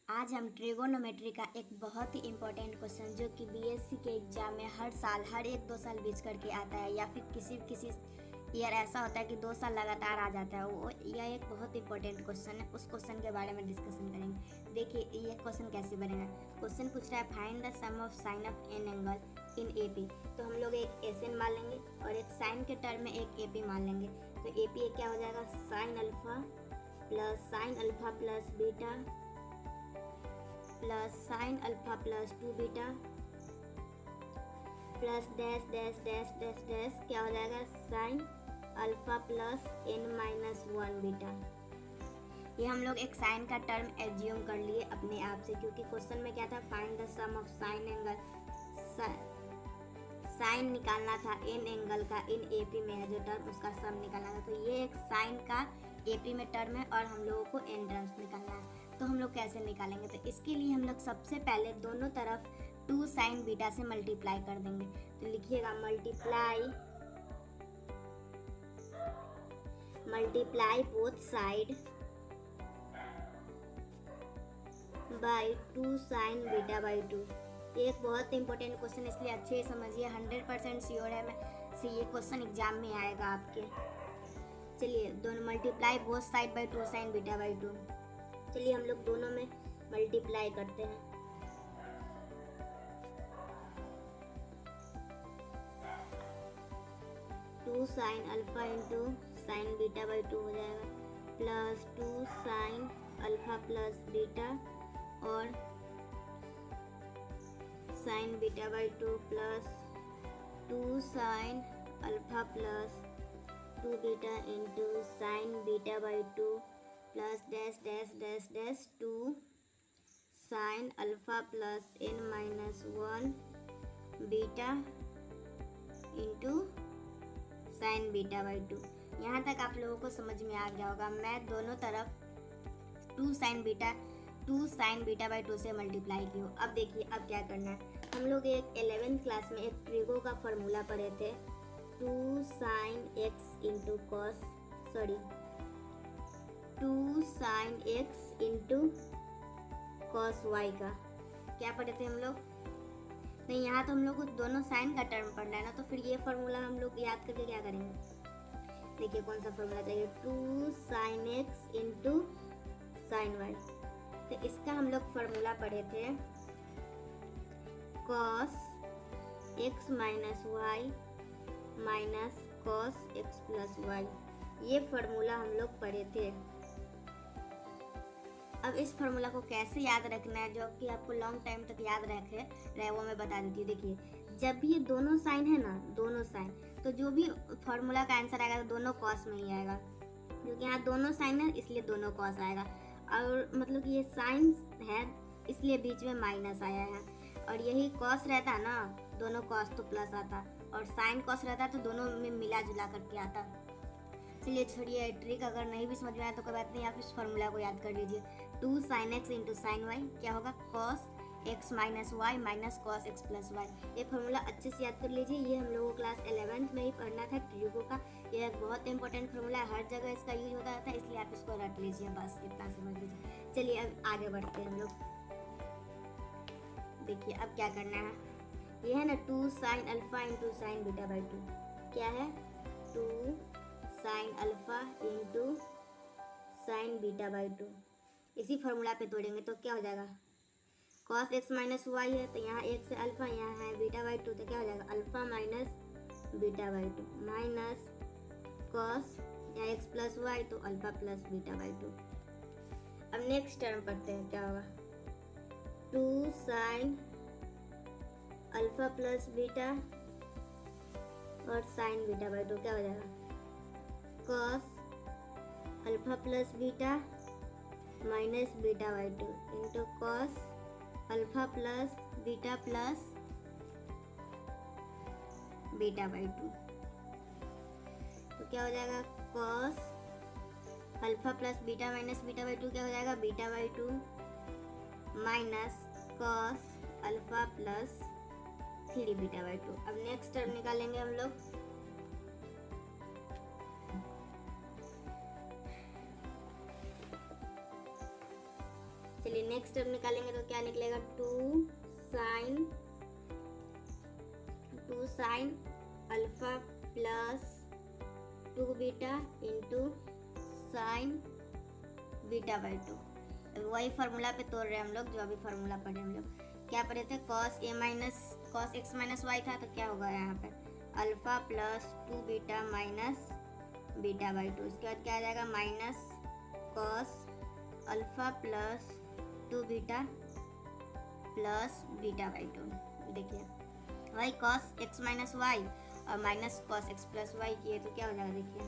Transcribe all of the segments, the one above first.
आज हम ट्रिगोनोमेट्री का एक बहुत ही इम्पोर्टेंट क्वेश्चन जो कि बीएससी के एग्जाम में हर साल हर 1-2 साल बीच करके आता है या फिर किसी ईयर ऐसा होता है कि 2 साल लगातार आ जाता है। वो यह एक बहुत इंपॉर्टेंट क्वेश्चन है। उस क्वेश्चन के बारे में डिस्कशन करेंगे। देखिए ये क्वेश्चन कैसे बनेगा। क्वेश्चन पूछ रहा है find the sum of sine of an angle in AP. तो हम लोग एक एसएन मान लेंगे और एक साइन के टर्म में एक एपी मान लेंगे। तो एपी क्या हो जाएगा, sign alpha plus beta plus sign alpha plus 2 beta plus dash dash dash dash dash क्या हो जाएगा, sign alpha plus n-1 beta. ये हम लोग एक साइन का टर्म एज्यूम कर लिए अपने आप से, क्योंकि क्वेश्चन में क्या था, find the sum of sine angle. Sine निकालना था एन एंगल का, इन एपी में है जो टर्म उसका सम निकालना था। तो ये एक साइन का एपी में टर्म है और हम लोगों को एन टर्म्स निकालना है। तो हम लोग कैसे निकालेंगे, तो इसके लिए हम लोग सबसे पहले दोनों तरफ 2 साइन बीटा से मल्टीप्लाई कर देंगे। तो लिखिएगा multiply both side by 2 sine beta by 2। एक बहुत इंपॉर्टेंट क्वेश्चन, इसलिए अच्छे से समझिए। 100% श्योर है मैं से ये क्वेश्चन एग्जाम में आएगा आपके। चलिए दोनों multiply both side by 2 sine beta by 2। चलिए हम लोग दोनों में मल्टीप्लाई करते हैं। Two sine alpha into sine beta by 2 हो जाएगा, plus 2 sine alpha plus beta और sine beta by 2 plus 2 sine alpha plus 2 beta into sine beta by 2 plus dash dash dash dash 2 sine alpha plus n-1 beta into sine beta by 2। यहाँ तक आप लोगों को समझ में आ गया होगा। मैं दोनों तरफ 2 साइन बीटा बाई 2 से मल्टीप्लाई की हूँ। अब देखिए अब क्या करना है। हम लोग एक 11th क्लास में एक ट्रिगो का फॉर्मूला पढ़े थे, 2 sine x into cos y का क्या पढ़े थे हम लोग। नहीं, यहाँ तो हम लोग को दोनों साइन का टर्म पढ़ना है ना, तो फिर ये फॉर्मूला हम लोग याद करके क्या करेंगे। देखिए कौन सा फॉर्मूला चाहिए, 2 sine x into sine y. तो इसका हम लोग फॉर्मूला पढ़े थे, cos x minus y minus cos x plus y. ये फॉर्मूला हम लोग पढ़े थे। अब इस फार्मूला को कैसे याद रखना है जो कि आपको लॉन्ग टाइम तक याद रहे वो मैं बता देती हूँ। देखिए जब भी ये दोनों साइन है ना, दोनों साइन, तो जो भी फार्मूला का आंसर आएगा तो दोनों कॉस में ही आएगा, क्योंकि यहाँ दोनों साइन है इसलिए दोनों कॉस आएगा। और मतलब ये साइन है इसलिए बीच में माइनस आया है, और यही कॉस रहता ना, दोनों कॉस तो प्लस आता, और साइन कॉस रहता तो दोनों में मिला जुला करके आता। चलिए छोड़िए ट्रिक, अगर नहीं भी समझ में आया तो कोई बात नहीं, आप इस फॉर्मूला को याद कर लीजिए। 2 sine x into sine y क्या होगा, cos x minus y minus cos x plus y. ये फॉर्मूला अच्छे से याद कर लीजिए। ये हम लोगों को क्लास 11th में ही पढ़ना था ट्रिगो का। ये एक बहुत इंपॉर्टेंट फॉर्मूला है, हर जगह इसका यूज होता था, इसलिए आप इसको रट लीजिए, बस इतना समझ लीजिए। चलिए अब आगे बढ़ते हैं हम लोग। देखिए अब क्या करना है, ये है ना 2 sine alpha into sine beta by 2। क्या है, 2 sine alpha into sine beta by 2। इसी फॉर्मूला पे तोड़ेंगे तो क्या हो जाएगा, कॉस एक्स माइनस वाई है तो यहाँ एक से अल्फा, यहाँ है बीटा बाई 2, तो क्या हो जाएगा alpha minus beta by 2 minus cos या एक्स प्लस वाई तो अल्फा प्लस बीटा बाई 2। अब नेक्स्ट टर्म पढ़ते हैं, क्या होगा, 2 साइन अल्फा प्लस बीटा और साइन बीटा बाई 2 क्या हो जाएगा, cos alpha plus beta minus beta by 2 into cos alpha plus beta by 2। तो क्या हो जाएगा, cos alpha plus beta minus beta by 2 क्या हो जाएगा, beta by 2 minus cos alpha plus 3 beta by 2। अब नेक्स्ट टर्म निकालेंगे हम लोग। चलिए नेक्स्ट टर्म निकालेंगे तो क्या निकलेगा, two sine alpha plus 2 beta into sine beta by 2। वही फार्मूला पे तोड़ रहे हैं हम लोग, जो अभी फार्मूला पढ़े हम लोग। क्या पढ़े थे, कॉस एक्स माइनस वाई था, तो क्या होगा यहाँ पे alpha plus 2 beta minus beta by 2। इसके बाद क्या आ जाएगा, minus cos alpha plus 2 beta plus beta by 2। देखिए वही कॉस एक्स माइनस वाई और minus cos x plus y किए तो क्या हो जाएगा, देखिए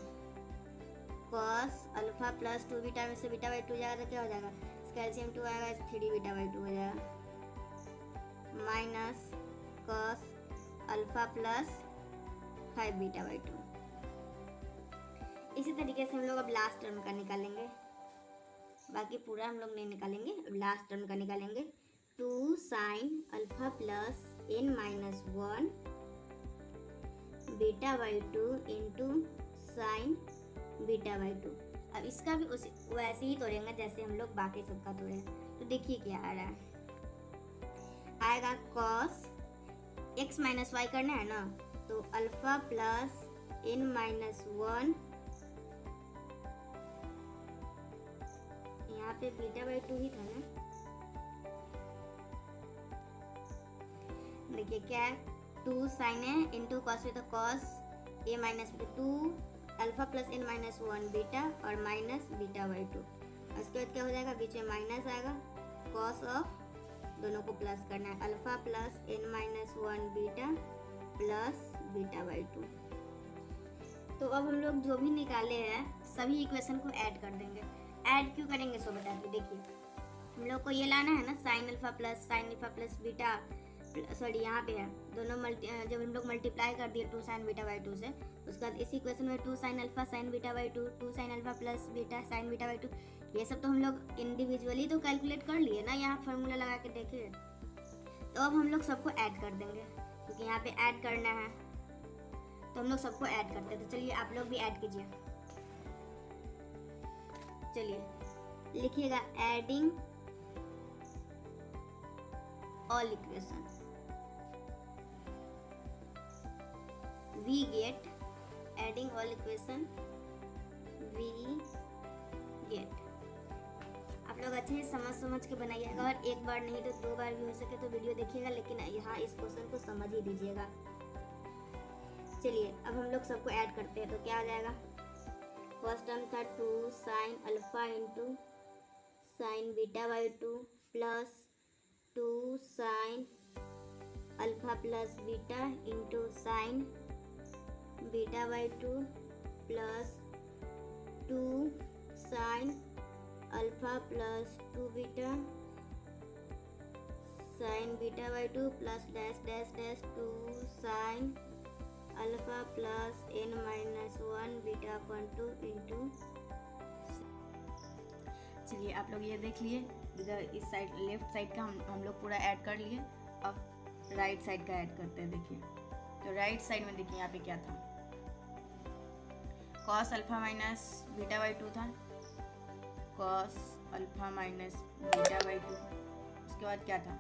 कॉस अल्फा प्लस 2 बीटा में से बीटा बाई 2 जाएगा तो क्या हो जाएगा, इसका एलसीएम 2 आएगा, 3 बीटा बाई 2 हो जाएगा, minus cos alpha plus 5 beta by 2। इसी तरीके से हम लोग अब लास्ट टर्म का निकालेंगे, बाकी पूरा हम लोग नहीं निकालेंगे, अब लास्ट टर्म का निकालेंगे। 2 sine alpha plus n minus 1 beta by 2 into sine beta by 2। अब इसका भी वैसे ही तोड़ेंगे जैसे हम लोग बाकी सबका तोड़े। तो देखिए क्या आ रहा है, आएगा कॉस एक्स माइनस वाई करना है ना, तो अल्फा प्लस n माइनस 1, यहाँ पे बीटा बाई 2 ही था ना, देखिए क्या है 2 साइन है इंटू कॉस, तो cos a minus 2 alpha plus n minus 1 beta और माइनस बीटा बाई 2। उसके बाद क्या हो जाएगा, बीच में माइनस आएगा, कॉस ऑफ दोनों को प्लस करना है, alpha plus n minus 1 beta plus beta by 2। तो अब हम लोग जो भी निकाले हैं सभी इक्वेशन को ऐड कर देंगे। ऐड क्यों करेंगे सो बता दो, देखिए हम लोग को ये लाना है ना sign alpha plus beta, sorry यहाँ पे है दोनों जब हम लोग मल्टीप्लाई कर दिए 2 साइन बीटा बाई 2 से, उसके बाद इसी इक्वेशन में 2 sine alpha sign beta by 2, 2 sine alpha plus beta sine beta by 2, ये सब तो हम लोग इंडिविजुअली तो कैलकुलेट कर लिए ना, यहाँ फार्मूला लगा के देखिए। तो अब हम लोग सबको ऐड कर देंगे, क्योंकि यहाँ पे ऐड करना है तो हम लोग सबको ऐड करते हैं। तो चलिए आप लोग भी ऐड कीजिए, चलिए लिखिएगा adding all equation, we get adding all equation we get। आप लोग अच्छे से समझ के बनाइएगा, और एक बार नहीं तो 2 बार भी हो सके तो वीडियो देखिएगा, लेकिन यहाँ इस क्वेश्चन को समझ ही लीजिएगा। चलिए अब हम लोग सबको ऐड करते हैं, तो क्या आ जाएगा, फर्स्ट टर्म था 2 sine alpha into sine beta by 2 plus 2 sine alpha plus beta into sine beta by 2 plus 2 sine alpha plus 2 beta sine beta by 2 plus dash dash dash 2 sine alpha plus n minus 1 beta upon 2 into. चलिए आप लोग ये देख लिए, इधर इस side left side का हम लोग पूरा ऐड कर लिए। अब राइट साइड का ऐड करते हैं। देखिए तो राइट साइड में देखिए यहाँ पे क्या था, cos alpha minus beta by 2 था, cos alpha minus beta by 2। उसके बाद क्या था,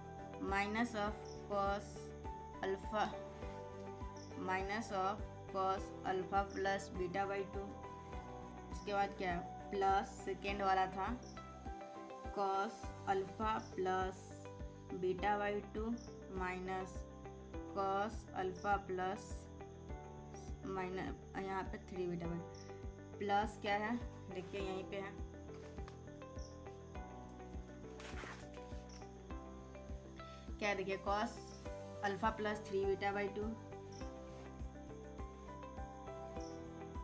minus of cos alpha plus beta by 2। उसके बाद क्या, प्लस सेकेंड वाला था cos alpha plus beta by 2 minus cos alpha plus minus यहाँ पे 3 बीटा बाई प्लस क्या है, देखिए यहीं पे है क्या है, देखिए cos alpha plus 3 beta by 2,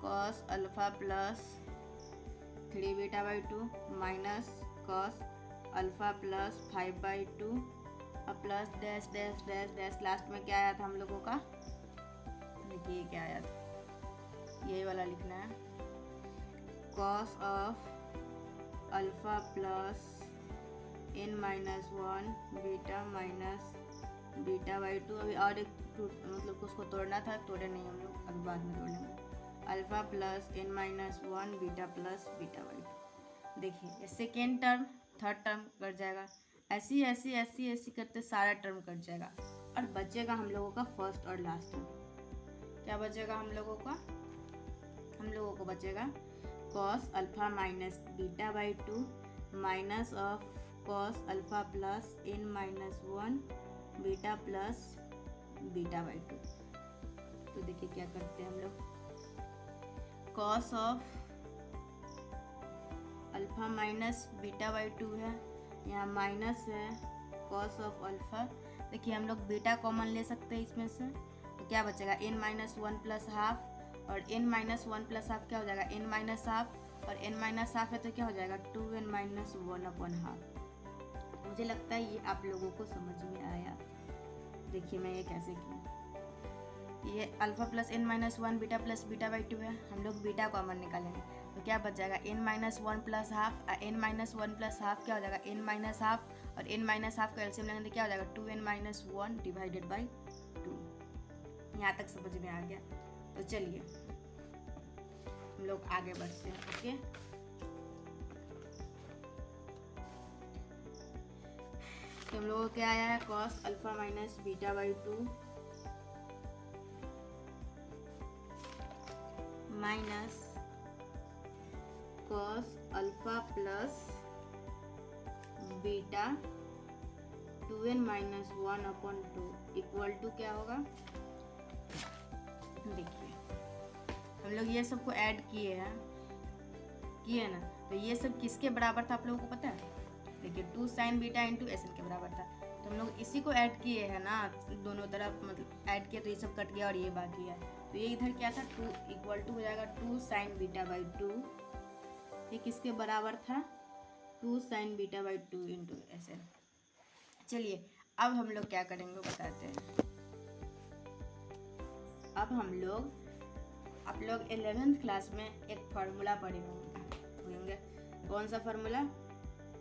cos alpha plus 3 beta by 2 minus cos alpha plus 5 by 2 और plus dash dash dash dash. Last में क्या आया था हम लोगों का, देखिए क्या आया था, यही वाला लिखना है, cos of alpha plus n minus 1 beta minus beta by 2। अभी और एक मतलब उसको तोड़ना था, तोड़े नहीं हम लोग, अभी बाद में तोड़ेंगे। Alpha plus n minus 1 beta plus beta by 2। देखिए ये सेकेंड टर्म थर्ड टर्म कर जाएगा, ऐसी ऐसी ऐसी ऐसी करते सारा टर्म कट जाएगा और बचेगा हम लोगों का फर्स्ट और लास्ट टर्म। क्या बचेगा हम लोगों को बचेगा cos alpha minus beta by 2 minus of cos alpha plus n minus 1 beta plus beta by 2। तो देखिए क्या करते हैं हम लोग, cos of alpha minus beta by 2 है, यहाँ माइनस है cos ऑफ अल्फा। देखिए हम लोग बीटा कॉमन ले सकते हैं इसमें से, तो क्या बचेगा n माइनस 1 प्लस हाफ, और n माइनस 1 प्लस हाफ क्या हो जाएगा n माइनस हाफ, और n माइनस हाफ है तो क्या हो जाएगा 2n माइनस 1 अपॉन हाफ। मुझे लगता है ये आप लोगों को समझ में आया। देखिए मैं ये कैसे की, ये alpha plus n minus 1 beta plus beta by 2 है, हम लोग बीटा कॉमन निकालेंगे तो क्या बच जाएगा n minus 1 plus half, n minus 1 plus half क्या हो जाएगा n माइनस हाफ, और n माइनस हाफ का एलसीएम लेंगे तो क्या हो जाएगा 2n माइनस 1 डिवाइडेड बाई 2। यहाँ तक समझ में आ गया। तो चलिए हम लोग आगे बढ़ते हैं। ओके, तो हम लोगों को क्या आया है cos alpha minus beta by 2 minus cos alpha plus beta 2n minus 1 upon 2 equal to क्या होगा। देखिए हम लोग ये सबको ऐड किए ना, तो ये सब किसके बराबर था आप लोगों को पता है। देखिए 2 साइन बीटा इंटू एस के बराबर था, तो हम लोग इसी को ऐड किए हैं ना दोनों तरफ, मतलब ऐड किया तो ये सब कट गया और ये बाकी है, तो ये इधर क्या था 2 इक्वल टू हो जाएगा 2 साइन बीटा बाई 2। ये किसके बराबर था 2 sine beta by 2 into S. चलिए अब हम लोग क्या करेंगे बताते हैं। अब हम लोग आप लोग 11th क्लास में एक फार्मूला पढ़े होंगे। कौन सा formula,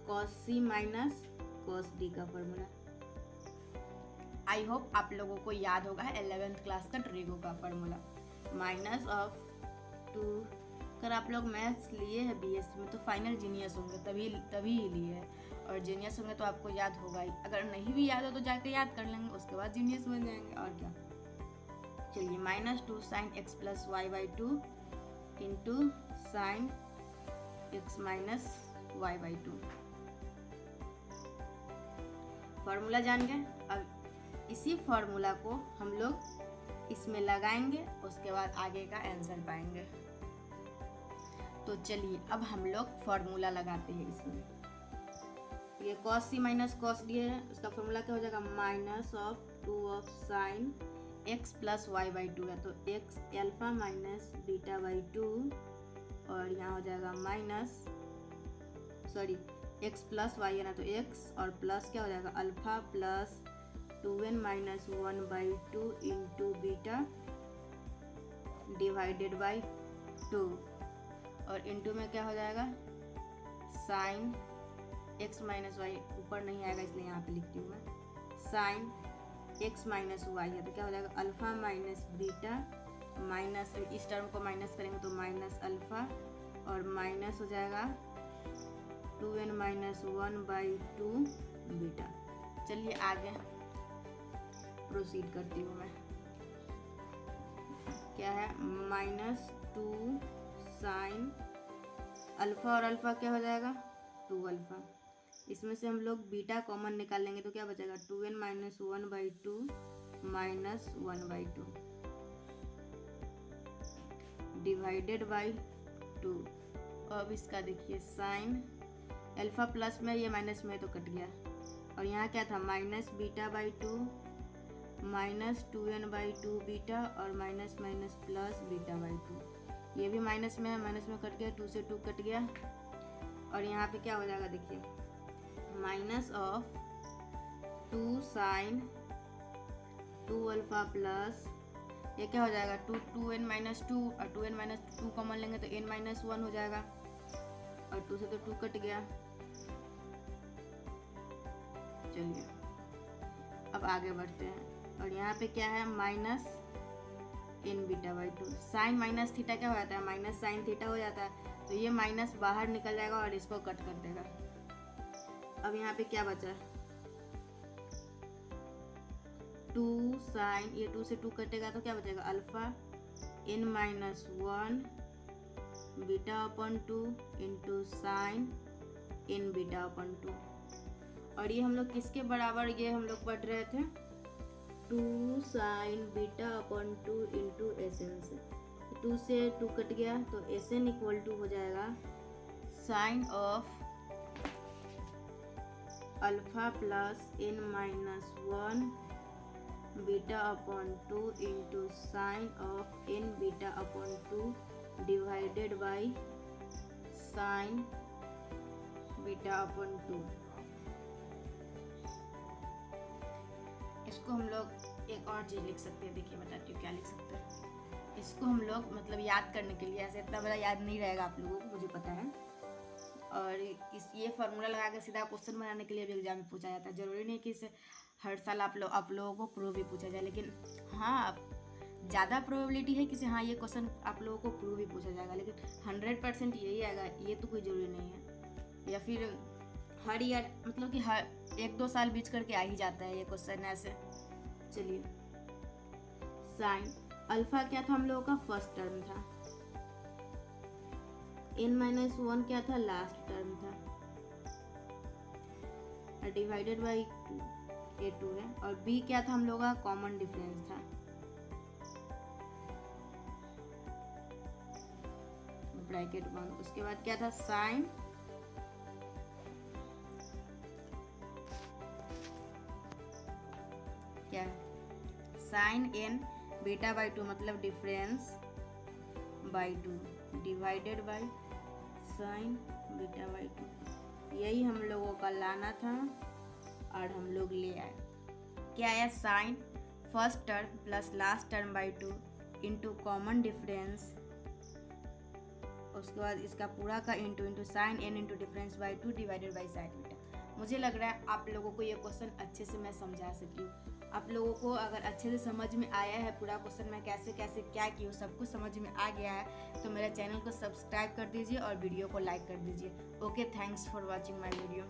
cos c minus cos d का फार्मूला। आई होप आप लोगों को याद होगा 11th क्लास का ट्रिगो का फार्मूला, माइनस ऑफ 2। अगर आप लोग मैथ्स लिए हैं बीएससी में तो फाइनल जीनियस होंगे, तभी ही लिए हैं, और जीनियस होंगे तो आपको याद होगा ही। अगर नहीं भी याद हो तो जाके याद कर लेंगे, उसके बाद जीनियस बन जाएंगे और क्या। चलिए minus 2 sine x plus y by 2 into sine x minus y by 2। Formula जान गए। अब इसी फॉर्मूला को हम लोग इसमें लगाएंगे, उसके बाद आगे का आंसर पाएंगे। तो चलिए अब हम लोग फॉर्मूला लगाते हैं इसमें। ये cos c minus cos d है, उसका फॉर्मूला क्या हो जाएगा minus of 2 of sine x plus y by 2 है, तो x alpha minus beta by 2, और यहाँ हो जाएगा माइनस x प्लस वाई है ना, तो x और प्लस क्या हो जाएगा alpha plus 2n minus 1 by 2 into beta divided by 2, और इंटू में क्या हो जाएगा साइन x माइनस वाई, ऊपर नहीं आएगा इसलिए यहाँ पे लिखती हूँ मैं, साइन x माइनस वाई है तो क्या हो जाएगा अल्फा माइनस बीटा माइनस, इस टर्म को माइनस करेंगे तो माइनस अल्फा, और माइनस हो जाएगा 2n माइनस 1 बाई 2 बीटा। चलिए आगे प्रोसीड करती हूँ मैं। क्या है माइनस 2 साइन अल्फा, और अल्फा क्या हो जाएगा 2 अल्फा। इसमें से हम लोग बीटा कॉमन निकाल लेंगे तो क्या बचेगा 2n minus 1 by 2 minus 1 by 2 divided by 2। अब इसका देखिए साइन अल्फा प्लस में, ये माइनस में तो कट गया, और यहाँ क्या था minus beta by 2 minus 2n by 2 beta, और minus minus plus beta by 2। ये भी माइनस में है, माइनस में कट गया, 2 से 2 कट गया, और यहाँ पे क्या हो जाएगा देखिए minus of 2 sine 2 alpha plus, ये क्या हो जाएगा 2n माइनस 2, और 2n माइनस 2 कॉमन लेंगे तो n माइनस 1 हो जाएगा, और 2 से तो 2 कट गया। चलिए अब आगे बढ़ते हैं, और यहाँ पे क्या है minus n beta by 2। Sine minus theta क्या हो जाता है माइनस साइन थीटा हो जाता है, तो ये माइनस बाहर निकल जाएगा और इसको कट कर देगा। अब यहाँ पे क्या बचा 2 साइन, ये 2 से 2 कटेगा तो क्या बचेगा alpha n minus 1 beta upon 2 into sine n beta upon 2। और ये हम लोग किसके बराबर ये हम लोग पढ़ रहे थे 2 sine beta upon 2 into S N से 2 से 2 कट गया तो एस एन इक्वल टू हो जाएगा sine of alpha plus n minus 1 beta upon 2 into sine of n beta upon 2 divided by sine beta upon 2। इसको हम लोग एक और चीज़ लिख सकते हैं, देखिए बताती हूँ क्या लिख सकते हैं। इसको हम लोग मतलब याद करने के लिए, ऐसे इतना बड़ा याद नहीं रहेगा आप लोगों को, मुझे पता है। और ये फार्मूला लगा के सीधा क्वेश्चन बनाने के लिए भी एग्जाम में पूछा जाता है। ज़रूरी नहीं कि इसे हर साल आप लोगों को प्रूव भी पूछा जाए, लेकिन हाँ ज़्यादा प्रोबेबिलिटी है कि हाँ ये क्वेश्चन आप लोगों को प्रूव भी पूछा जाएगा, लेकिन 100% यही आएगा ये तो कोई ज़रूरी नहीं है। या फिर हर ईयर मतलब कि हर 1-2 साल बीच करके आ ही जाता है ये क्वेश्चन ऐसे। चलिए साइन अल्फा क्या था हम लोगों का फर्स्ट टर्म था, n माइनस 1 क्या था लास्ट टर्म था, डिवाइडेड बाई 2 ये 2 है, और b क्या था हम लोगों का कॉमन डिफरेंस था। ब्रैकेट बंद, उसके बाद क्या था साइन क्या साइन n बीटा बाई 2 मतलब difference by 2 divided by sine beta by 2। यही हम लोगों का लाना था और हम लोग ले आए। क्या आया sine first term plus last term by 2 into common difference, उसके बाद इसका पूरा का into sine n into difference by 2 divided by sine beta. मुझे लग रहा है आप लोगों को ये क्वेश्चन अच्छे से मैं समझा सकी हूँ। आप लोगों को अगर अच्छे से समझ में आया है पूरा क्वेश्चन मैं कैसे कैसे क्या की हूँ सब कुछ समझ में आ गया है तो मेरे चैनल को सब्सक्राइब कर दीजिए और वीडियो को लाइक कर दीजिए। Okay, thanks for watching my video.